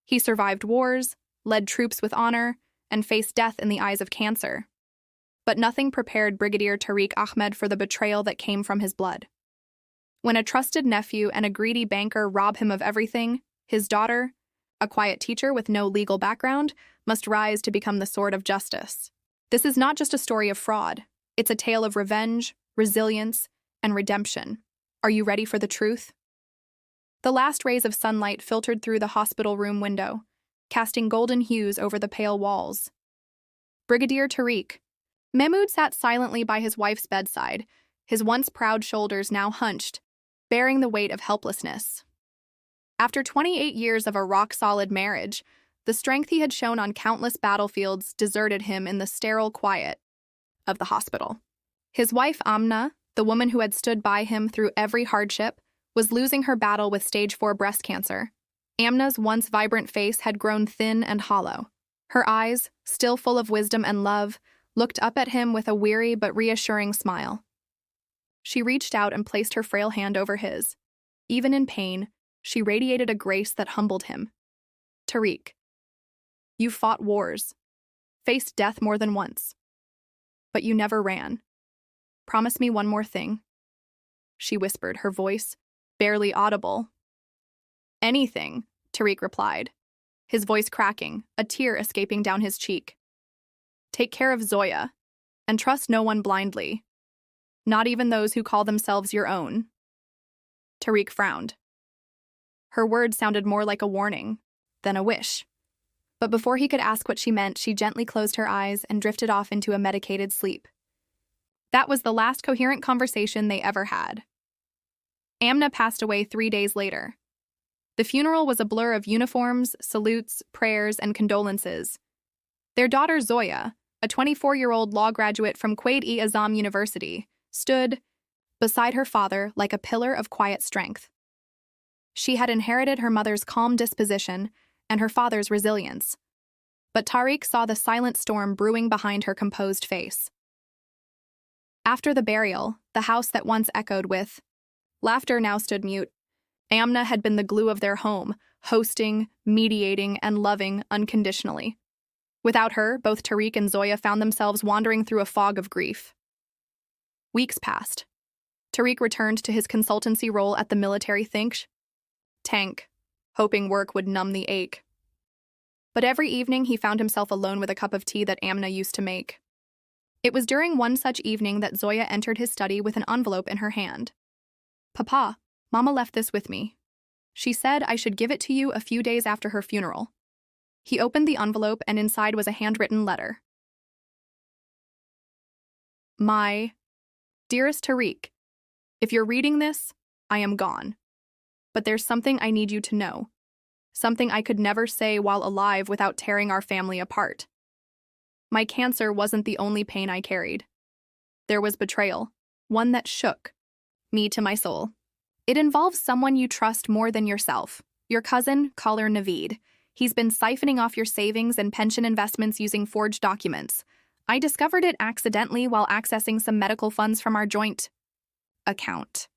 He survived wars, led troops with honor, and faced death in the eyes of cancer. But nothing prepared Brigadier Tariq Ahmed for the betrayal that came from his blood. When a trusted nephew and a greedy banker rob him of everything, his daughter, a quiet teacher with no legal background, must rise to become the sword of justice. This is not just a story of fraud. It's a tale of revenge, resilience, and redemption. Are you ready for the truth? The last rays of sunlight filtered through the hospital room window, casting golden hues over the pale walls. Brigadier Tariq. Mahmoud sat silently by his wife's bedside, his once proud shoulders now hunched, bearing the weight of helplessness. After 28 years of a rock-solid marriage, the strength he had shown on countless battlefields deserted him in the sterile quiet of the hospital. His wife Amna, the woman who had stood by him through every hardship, was losing her battle with stage 4 breast cancer. Amna's once vibrant face had grown thin and hollow. Her eyes, still full of wisdom and love, looked up at him with a weary but reassuring smile. She reached out and placed her frail hand over his. Even in pain, she radiated a grace that humbled him. Tariq, you fought wars, faced death more than once, but you never ran. Promise me one more thing, she whispered, her voice barely audible. Anything, Tariq replied, his voice cracking, a tear escaping down his cheek. Take care of Zoya, and trust no one blindly, not even those who call themselves your own. Tariq frowned. Her words sounded more like a warning than a wish. But before he could ask what she meant, she gently closed her eyes and drifted off into a medicated sleep. That was the last coherent conversation they ever had. Amna passed away 3 days later. The funeral was a blur of uniforms, salutes, prayers, and condolences. Their daughter Zoya, a 24-year-old law graduate from Quaid-e-Azam University, stood beside her father like a pillar of quiet strength. She had inherited her mother's calm disposition and her father's resilience. But Tariq saw the silent storm brewing behind her composed face. After the burial, the house that once echoed with laughter now stood mute. Amna had been the glue of their home, hosting, mediating, and loving unconditionally. Without her, both Tariq and Zoya found themselves wandering through a fog of grief. Weeks passed. Tariq returned to his consultancy role at the military think tank, hoping work would numb the ache. But every evening he found himself alone with a cup of tea that Amna used to make. It was during one such evening that Zoya entered his study with an envelope in her hand. Papa, Mama left this with me. She said I should give it to you a few days after her funeral. He opened the envelope and inside was a handwritten letter. My dearest Tariq, if you're reading this, I am gone. But there's something I need you to know. Something I could never say while alive without tearing our family apart. My cancer wasn't the only pain I carried. There was betrayal, one that shook me to my soul. It involves someone you trust more than yourself. Your cousin, caller Naveed. He's been siphoning off your savings and pension investments using forged documents. I discovered it accidentally while accessing some medical funds from our joint account.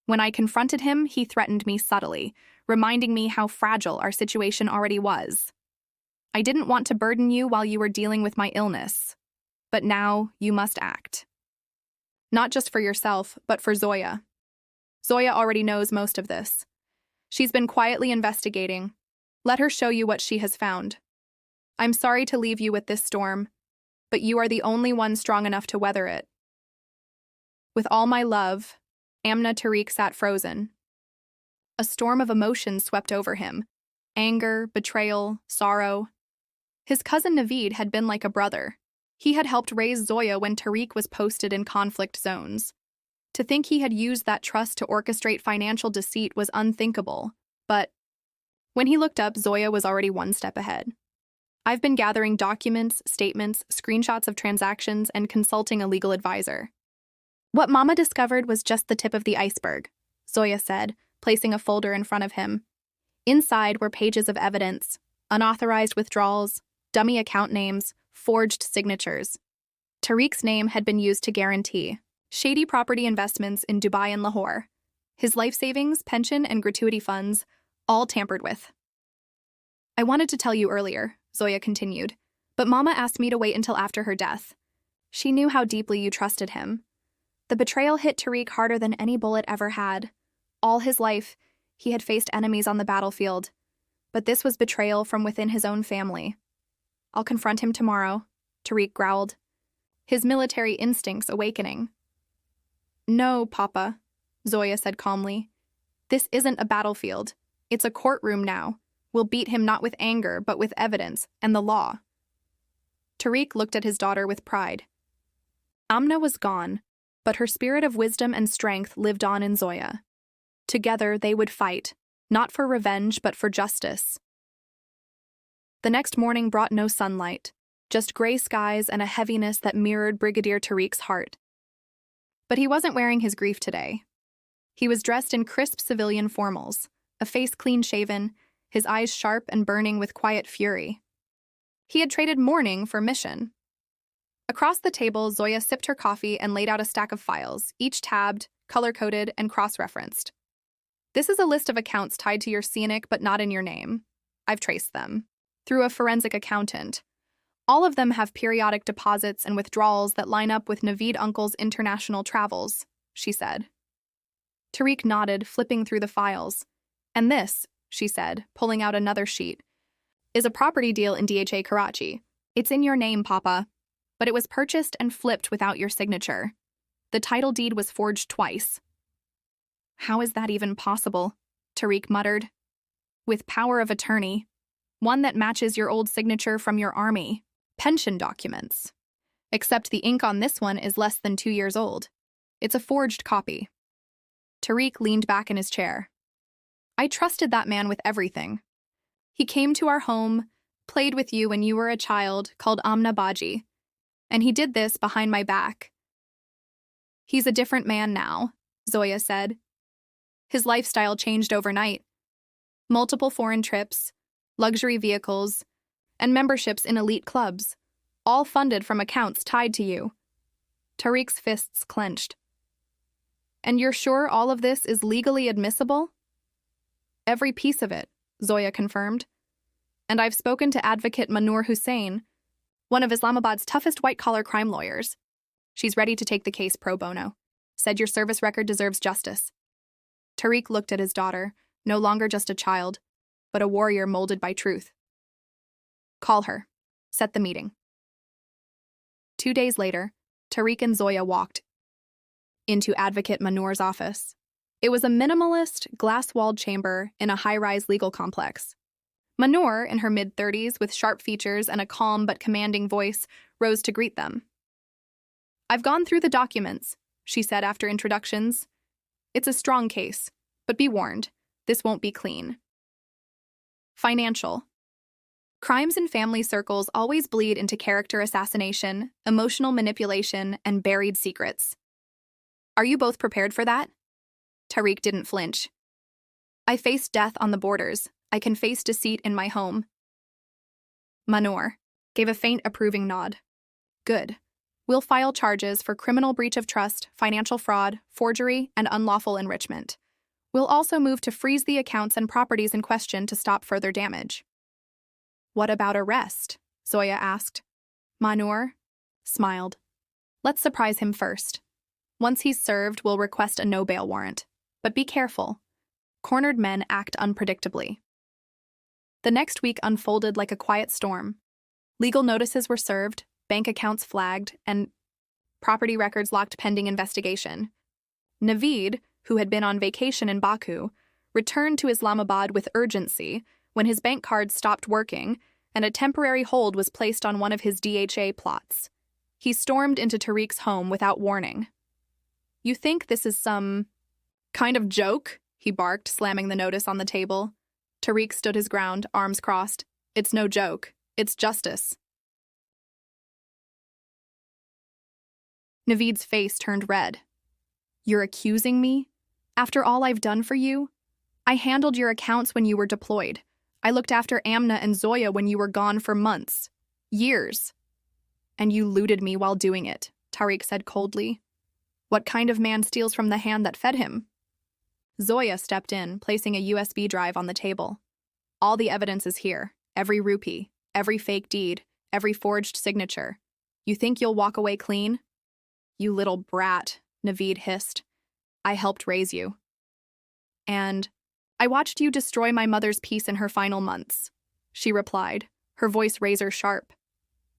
When I confronted him, he threatened me subtly, reminding me how fragile our situation already was. I didn't want to burden you while you were dealing with my illness, but now you must act. Not just for yourself, but for Zoya. Zoya already knows most of this. She's been quietly investigating. Let her show you what she has found. I'm sorry to leave you with this storm, but you are the only one strong enough to weather it. With all my love, Amna. Tariq sat frozen. A storm of emotions swept over him. Anger, betrayal, sorrow. His cousin Naveed had been like a brother. He had helped raise Zoya when Tariq was posted in conflict zones. To think he had used that trust to orchestrate financial deceit was unthinkable, but when he looked up, Zoya was already one step ahead. I've been gathering documents, statements, screenshots of transactions, and consulting a legal advisor. What Mama discovered was just the tip of the iceberg, Zoya said, placing a folder in front of him. Inside were pages of evidence, unauthorized withdrawals, dummy account names, forged signatures. Tariq's name had been used to guarantee shady property investments in Dubai and Lahore. His life savings, pension, and gratuity funds, all tampered with. I wanted to tell you earlier, Zoya continued, but Mama asked me to wait until after her death. She knew how deeply you trusted him. The betrayal hit Tariq harder than any bullet ever had. All his life, he had faced enemies on the battlefield, but this was betrayal from within his own family. I'll confront him tomorrow, Tariq growled, his military instincts awakening. No, Papa, Zoya said calmly. This isn't a battlefield. It's a courtroom now. We'll beat him not with anger, but with evidence and the law. Tariq looked at his daughter with pride. Amna was gone, but her spirit of wisdom and strength lived on in Zoya. Together they would fight, not for revenge but for justice. The next morning brought no sunlight, just gray skies and a heaviness that mirrored Brigadier Tariq's heart. But he wasn't wearing his grief today. He was dressed in crisp civilian formals, a face clean-shaven, his eyes sharp and burning with quiet fury. He had traded mourning for mission. Across the table, Zoya sipped her coffee and laid out a stack of files, each tabbed, color-coded, and cross-referenced. This is a list of accounts tied to your scenic but not in your name. I've traced them. Through a forensic accountant. All of them have periodic deposits and withdrawals that line up with Naveed Uncle's international travels, she said. Tariq nodded, flipping through the files. And this, she said, pulling out another sheet, is a property deal in DHA Karachi. It's in your name, Papa. But it was purchased and flipped without your signature. The title deed was forged twice. How is that even possible? Tariq muttered. With power of attorney. One that matches your old signature from your army. Pension documents. Except the ink on this one is less than 2 years old. It's a forged copy. Tariq leaned back in his chair. I trusted that man with everything. He came to our home, played with you when you were a child, called Amna Baji. And he did this behind my back. He's a different man now, Zoya said. His lifestyle changed overnight. Multiple foreign trips, luxury vehicles, and memberships in elite clubs, all funded from accounts tied to you. Tariq's fists clenched. And you're sure all of this is legally admissible? Every piece of it, Zoya confirmed. And I've spoken to advocate Manur Hussain, one of Islamabad's toughest white-collar crime lawyers. She's ready to take the case pro bono. Said your service record deserves justice. Tariq looked at his daughter, no longer just a child, but a warrior molded by truth. Call her. Set the meeting. 2 days later, Tariq and Zoya walked into Advocate Manur's office. It was a minimalist, glass-walled chamber in a high-rise legal complex. Manur, in her mid-30s with sharp features and a calm but commanding voice, rose to greet them. I've gone through the documents, she said after introductions. It's a strong case, but be warned, this won't be clean. Financial. Crimes in family circles always bleed into character assassination, emotional manipulation, and buried secrets. Are you both prepared for that? Tariq didn't flinch. I faced death on the borders. I can face deceit in my home. Manur gave a faint approving nod. Good. We'll file charges for criminal breach of trust, financial fraud, forgery, and unlawful enrichment. We'll also move to freeze the accounts and properties in question to stop further damage. What about arrest? Zoya asked. Manur smiled. Let's surprise him first. Once he's served, we'll request a no-bail warrant. But be careful. Cornered men act unpredictably. The next week unfolded like a quiet storm. Legal notices were served, bank accounts flagged, and property records locked pending investigation. Naveed, who had been on vacation in Baku, returned to Islamabad with urgency when his bank cards stopped working and a temporary hold was placed on one of his DHA plots. He stormed into Tariq's home without warning. You think this is some kind of joke? He barked, slamming the notice on the table. Tariq stood his ground, arms crossed. It's no joke. It's justice. Naveed's face turned red. You're accusing me? After all I've done for you? I handled your accounts when you were deployed. I looked after Amna and Zoya when you were gone for months. Years. And you looted me while doing it, Tariq said coldly. What kind of man steals from the hand that fed him? Zoya stepped in, placing a USB drive on the table. All the evidence is here. Every rupee, every fake deed, every forged signature. You think you'll walk away clean? You little brat, Naveed hissed. I helped raise you. And I watched you destroy my mother's peace in her final months, she replied, her voice razor sharp.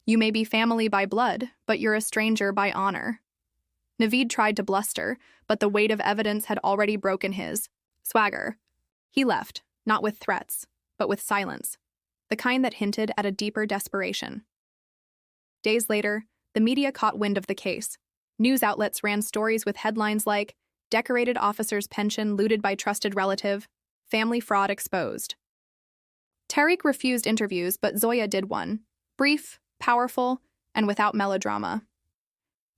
You may be family by blood, but you're a stranger by honor. Naveed tried to bluster, but the weight of evidence had already broken his swagger. He left, not with threats, but with silence, the kind that hinted at a deeper desperation. Days later, the media caught wind of the case. News outlets ran stories with headlines like, Decorated Officer's Pension Looted by Trusted Relative, Family Fraud Exposed. Tariq refused interviews, but Zoya did one. Brief, powerful, and without melodrama.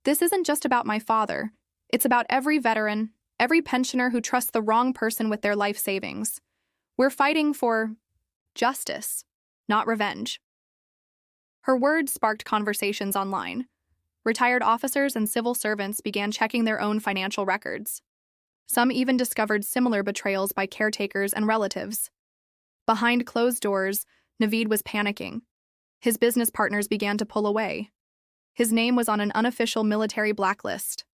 This isn't just about my father. It's about every veteran, every pensioner who trusts the wrong person with their life savings. We're fighting for justice, not revenge. Her words sparked conversations online. Retired officers and civil servants began checking their own financial records. Some even discovered similar betrayals by caretakers and relatives. Behind closed doors, Naveed was panicking. His business partners began to pull away. His name was on an unofficial military blacklist.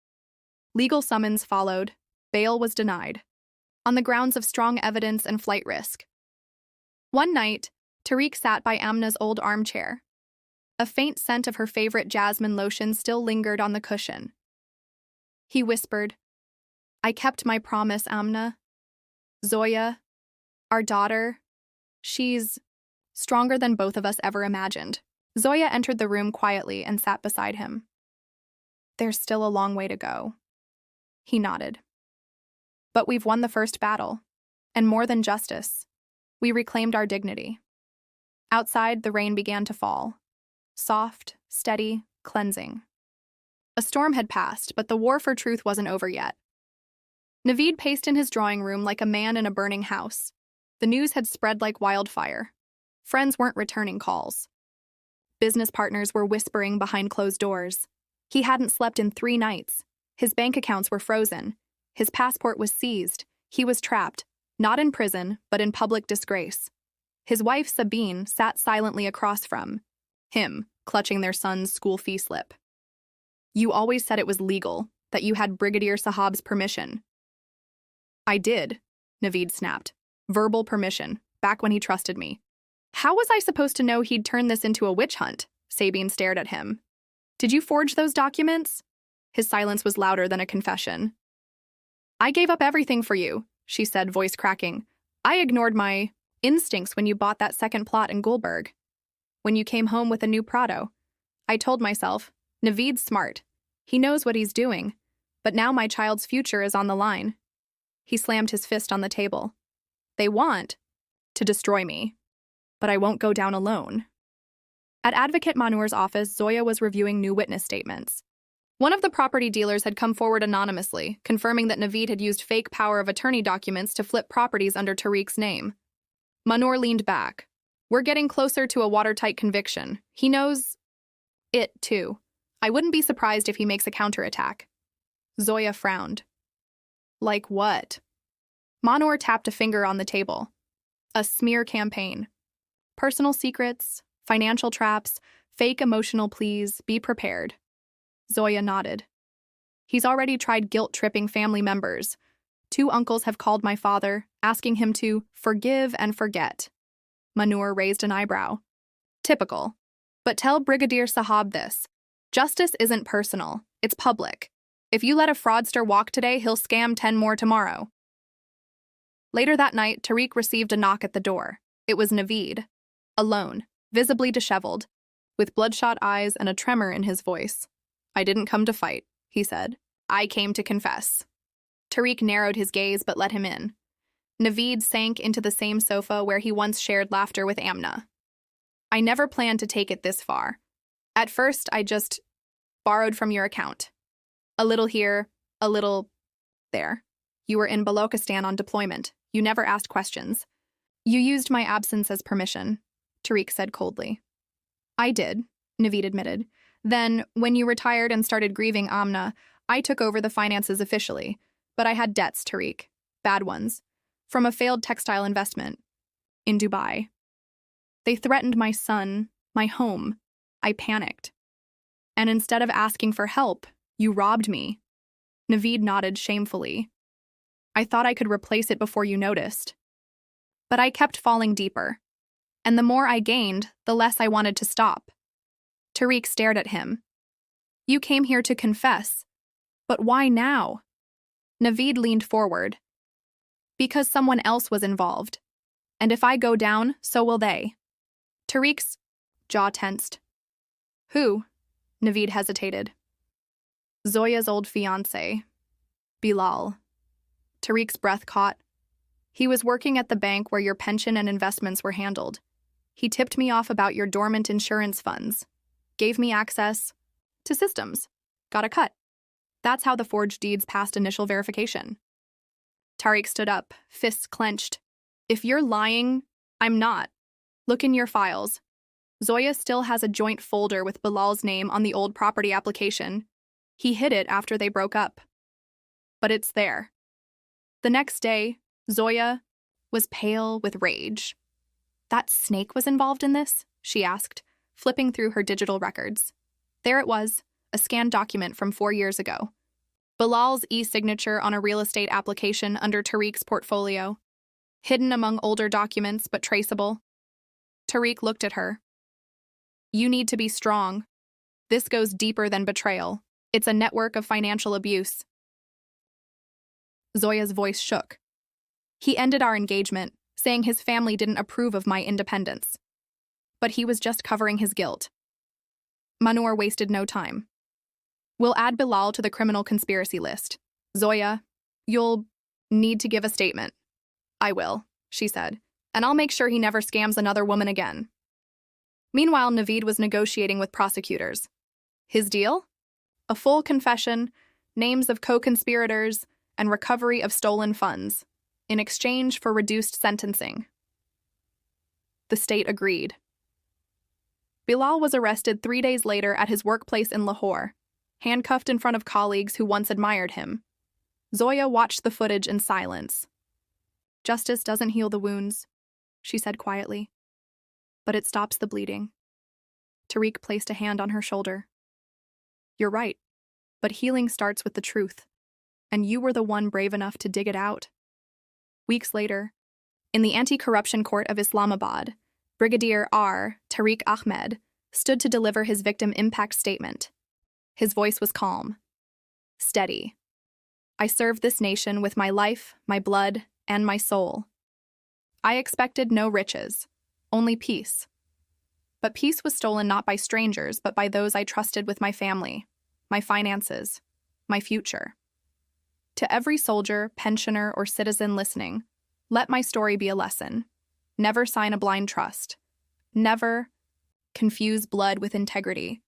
Legal summons followed. Bail was denied, on the grounds of strong evidence and flight risk. One night, Tariq sat by Amna's old armchair. A faint scent of her favorite jasmine lotion still lingered on the cushion. He whispered, I kept my promise, Amna. Zoya, our daughter, she's stronger than both of us ever imagined. Zoya entered the room quietly and sat beside him. There's still a long way to go. He nodded. But we've won the first battle, and more than justice, we reclaimed our dignity. Outside, the rain began to fall. Soft, steady, cleansing. A storm had passed, but the war for truth wasn't over yet. Naveed paced in his drawing room like a man in a burning house. The news had spread like wildfire. Friends weren't returning calls. Business partners were whispering behind closed doors. He hadn't slept in 3 nights. His bank accounts were frozen. His passport was seized. He was trapped, not in prison, but in public disgrace. His wife, Sabine, sat silently across from him, clutching their son's school fee slip. You always said it was legal, that you had Brigadier Sahab's permission. I did, Naveed snapped. Verbal permission, back when he trusted me. How was I supposed to know he'd turn this into a witch hunt? Sabine stared at him. Did you forge those documents? His silence was louder than a confession. I gave up everything for you, she said, voice cracking. I ignored my instincts when you bought that second plot in Gulberg. When you came home with a new Prado. I told myself, Naveed's smart. He knows what he's doing. But now my child's future is on the line. He slammed his fist on the table. They want to destroy me. But I won't go down alone. At Advocate Manur's office, Zoya was reviewing new witness statements. One of the property dealers had come forward anonymously, confirming that Naveed had used fake power of attorney documents to flip properties under Tariq's name. Manur leaned back. We're getting closer to a watertight conviction. He knows it, too. I wouldn't be surprised if he makes a counterattack. Zoya frowned. Like what? Manur tapped a finger on the table. A smear campaign. Personal secrets, financial traps, fake emotional pleas, be prepared. Zoya nodded. He's already tried guilt-tripping family members. 2 uncles have called my father, asking him to forgive and forget. Manur raised an eyebrow. Typical. But tell Brigadier Sahab this. Justice isn't personal, it's public. If you let a fraudster walk today, he'll scam 10 more tomorrow. Later that night, Tariq received a knock at the door. It was Naveed. Alone, visibly disheveled, with bloodshot eyes and a tremor in his voice. I didn't come to fight, he said. I came to confess. Tariq narrowed his gaze but let him in. Naveed sank into the same sofa where he once shared laughter with Amna. I never planned to take it this far. At first, I just borrowed from your account. A little here, a little there. You were in Balochistan on deployment. You never asked questions. You used my absence as permission, Tariq said coldly. I did, Naveed admitted. Then, when you retired and started grieving Amna, I took over the finances officially. But I had debts, Tariq. Bad ones. From a failed textile investment. In Dubai. They threatened my son, my home. I panicked. And instead of asking for help, you robbed me. Naveed nodded shamefully. I thought I could replace it before you noticed. But I kept falling deeper. And the more I gained, the less I wanted to stop. Tariq stared at him. You came here to confess. But why now? Naveed leaned forward. Because someone else was involved. And if I go down, so will they. Tariq's jaw tensed. Who? Naveed hesitated. Zoya's old fiancé, Bilal. Tariq's breath caught. He was working at the bank where your pension and investments were handled. He tipped me off about your dormant insurance funds, gave me access to systems, got a cut. That's how the forged deeds passed initial verification. Tariq stood up, fists clenched. If you're lying, I'm not. Look in your files. Zoya still has a joint folder with Bilal's name on the old property application. He hid it after they broke up. But it's there. The next day, Zoya was pale with rage. That snake was involved in this? She asked, flipping through her digital records. There it was, a scanned document from 4 years ago. Bilal's e-signature on a real estate application under Tariq's portfolio. Hidden among older documents, but traceable. Tariq looked at her. You need to be strong. This goes deeper than betrayal. It's a network of financial abuse. Zoya's voice shook. He ended our engagement, saying his family didn't approve of my independence. But he was just covering his guilt. Manur wasted no time. We'll add Bilal to the criminal conspiracy list. Zoya, you'll need to give a statement. I will, she said, and I'll make sure he never scams another woman again. Meanwhile, Naveed was negotiating with prosecutors. His deal? A full confession, names of co-conspirators, and recovery of stolen funds, in exchange for reduced sentencing. The state agreed. Bilal was arrested 3 days later at his workplace in Lahore, handcuffed in front of colleagues who once admired him. Zoya watched the footage in silence. Justice doesn't heal the wounds, she said quietly, but it stops the bleeding. Tariq placed a hand on her shoulder. You're right, but healing starts with the truth, and you were the one brave enough to dig it out. Weeks later, in the anti-corruption court of Islamabad, Brigadier R. Tariq Ahmed stood to deliver his victim impact statement. His voice was calm, steady. I served this nation with my life, my blood, and my soul. I expected no riches, only peace. But peace was stolen not by strangers, but by those I trusted with my family, my finances, my future. To every soldier, pensioner, or citizen listening, let my story be a lesson. Never sign a blind trust. Never confuse blood with integrity.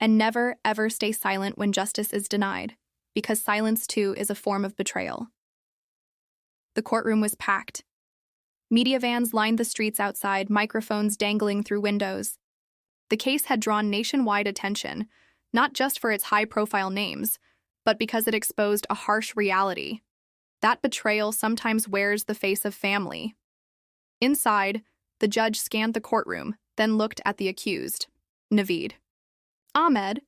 And never, ever stay silent when justice is denied, because silence, too, is a form of betrayal. The courtroom was packed. Media vans lined the streets outside, microphones dangling through windows. The case had drawn nationwide attention, not just for its high-profile names, but because it exposed a harsh reality. That betrayal sometimes wears the face of family. Inside, the judge scanned the courtroom, then looked at the accused, Naveed. Ahmed,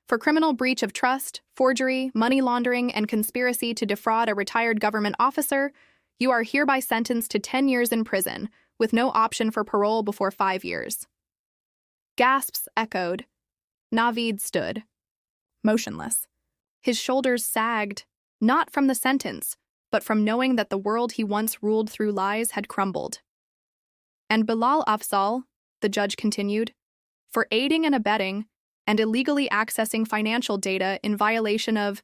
for criminal breach of trust, forgery, money laundering, and conspiracy to defraud a retired government officer, you are hereby sentenced to 10 years in prison, with no option for parole before 5 years. Gasps echoed. Naveed stood, motionless. His shoulders sagged, not from the sentence, but from knowing that the world he once ruled through lies had crumbled. And Bilal Afzal, the judge continued, for aiding and abetting and illegally accessing financial data in violation of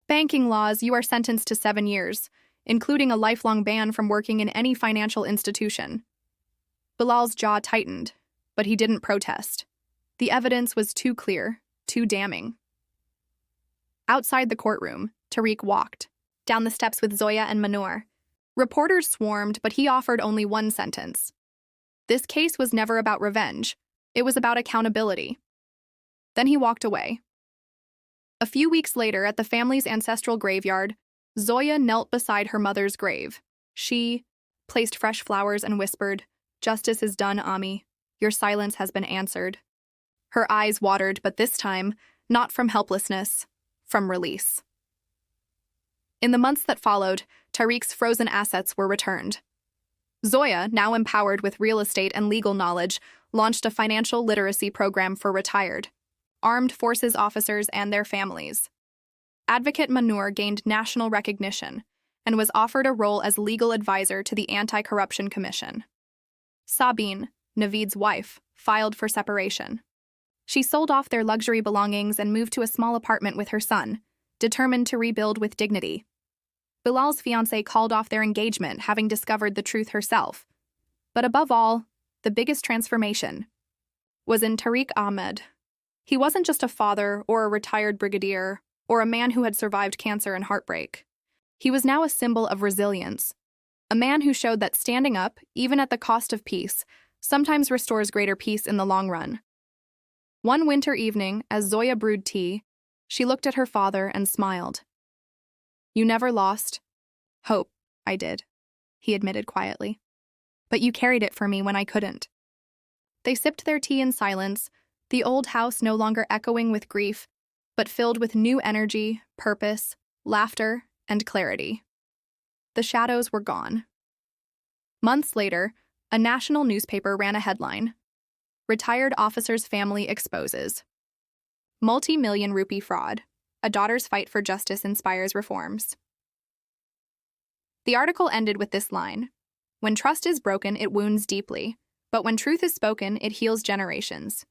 banking laws, you are sentenced to 7 years, including a lifelong ban from working in any financial institution. Bilal's jaw tightened, but he didn't protest. The evidence was too clear, too damning. Outside the courtroom, Tariq walked, down the steps with Zoya and Manur. Reporters swarmed, but he offered only one sentence. This case was never about revenge. It was about accountability. Then he walked away. A few weeks later, at the family's ancestral graveyard, Zoya knelt beside her mother's grave. She placed fresh flowers and whispered, "Justice is done, Ami." Your silence has been answered. Her eyes watered, but this time, not from helplessness, from release. In the months that followed, Tariq's frozen assets were returned. Zoya, now empowered with real estate and legal knowledge, launched a financial literacy program for retired armed forces officers and their families. Advocate Manur gained national recognition and was offered a role as legal advisor to the Anti-Corruption Commission. Sabine, Naveed's wife, filed for separation. She sold off their luxury belongings and moved to a small apartment with her son, determined to rebuild with dignity. Bilal's fiancé called off their engagement, having discovered the truth herself. But above all, the biggest transformation was in Tariq Ahmed. He wasn't just a father or a retired brigadier or a man who had survived cancer and heartbreak. He was now a symbol of resilience, a man who showed that standing up, even at the cost of peace, sometimes restores greater peace in the long run. One winter evening, as Zoya brewed tea, she looked at her father and smiled. "You never lost hope." "I did," he admitted quietly. "But you carried it for me when I couldn't." They sipped their tea in silence, the old house no longer echoing with grief, but filled with new energy, purpose, laughter, and clarity. The shadows were gone. Months later, a national newspaper ran a headline: "Retired Officer's Family Exposes. Multi-million rupee fraud. A daughter's fight for justice inspires reforms." The article ended with this line: "When trust is broken, it wounds deeply, but when truth is spoken, it heals generations."